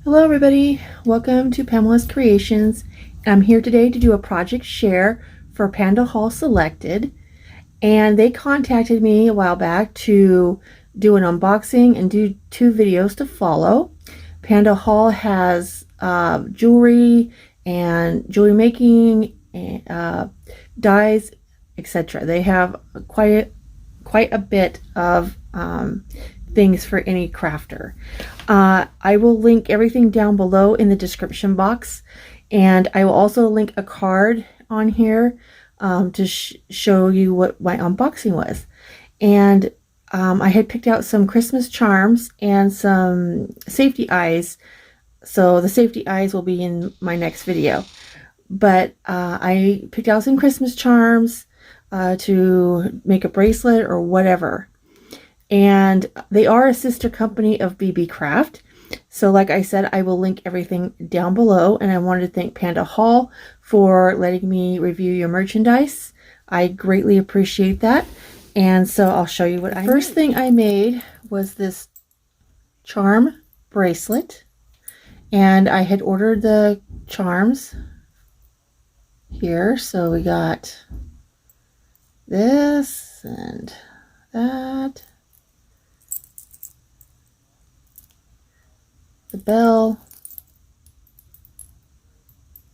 Hello everybody, welcome to Pamela's Creations. I'm here today to do a project share for Pandahall Selected, and they contacted me a while back to do an unboxing and do 2 videos to follow. Pandahall has jewelry and jewelry making, dyes, etc. They have quite a bit of things for any crafter. I will link everything down below in the description box, and I will also link a card on here to show you what my unboxing was. And I had picked out some Christmas charms and some safety eyes, so the safety eyes will be in my next video. But I picked out some Christmas charms to make a bracelet or whatever. And they are a sister company of BB Craft. So like I said, I will link everything down below. And I wanted to thank Pandahall for letting me review your merchandise. I greatly appreciate that. And so I'll show you what I made. First thing I made was this charm bracelet. And I had ordered the charms here. So we got this and that. The bell.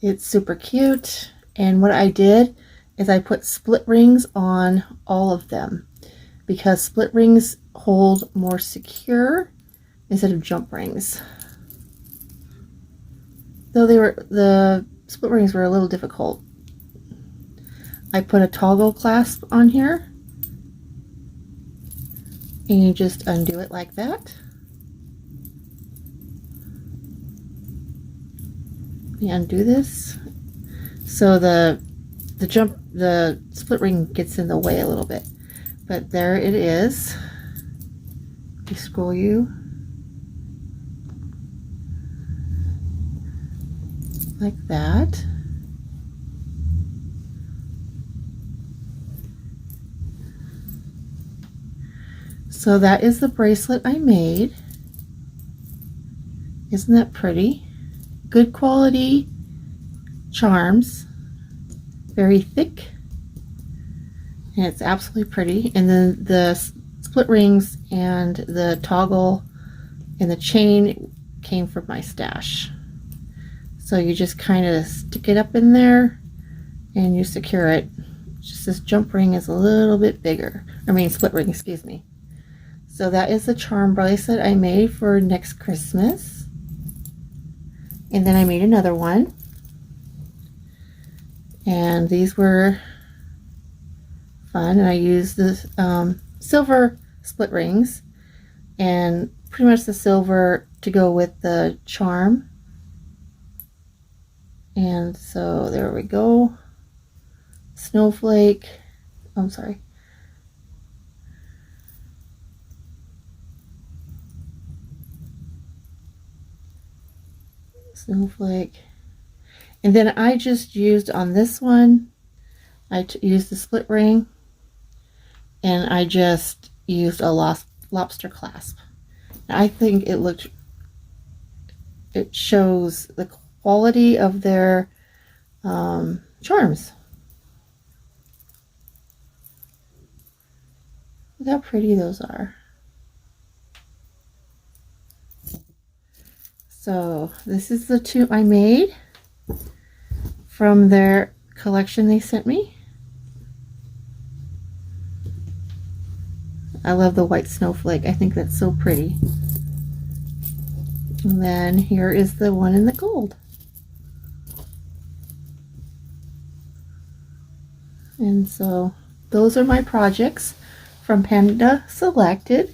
It's super cute, and what I did is I put split rings on all of them because split rings hold more secure instead of jump rings. Though the split rings were a little difficult. I put a toggle clasp on here, and you just undo it like that. You undo this, so the split ring gets in the way a little bit, but there it is. You scroll you like that. So that is the bracelet I made. Isn't that pretty? Good quality charms, very thick, and it's absolutely pretty. And then the split rings and the toggle and the chain came from my stash. So you just kind of stick it up in there and you secure it. Just this jump ring is a little bit bigger. I mean split ring, excuse me. So that is the charm bracelet I made for next Christmas. And then I made another one, and these were fun, and I used the silver split rings and pretty much the silver to go with the charm. And so there we go. Snowflake, I'm sorry, snowflake. And then I just used on this one, I used the split ring, and I just used a lobster clasp. I think it shows the quality of their charms. Look how pretty those are. So this is the 2 I made from their collection they sent me. I love the white snowflake. I think that's so pretty. And then here is the one in the gold. And so those are my projects from Panda Selected.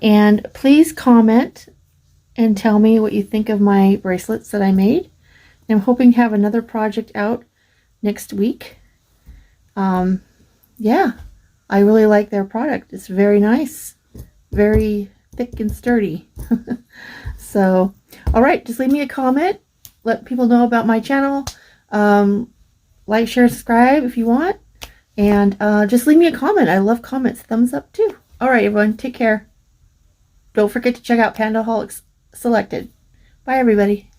And please comment and tell me what you think of my bracelets that I made. I'm hoping to have another project out next week. Yeah, I really like their product. It's very nice, very thick and sturdy. So, all right, just leave me a comment. Let people know about my channel. Like, share, subscribe if you want. And just leave me a comment. I love comments. Thumbs up too. All right, everyone, take care. Don't forget to check out Pandahall Selected. Bye, everybody.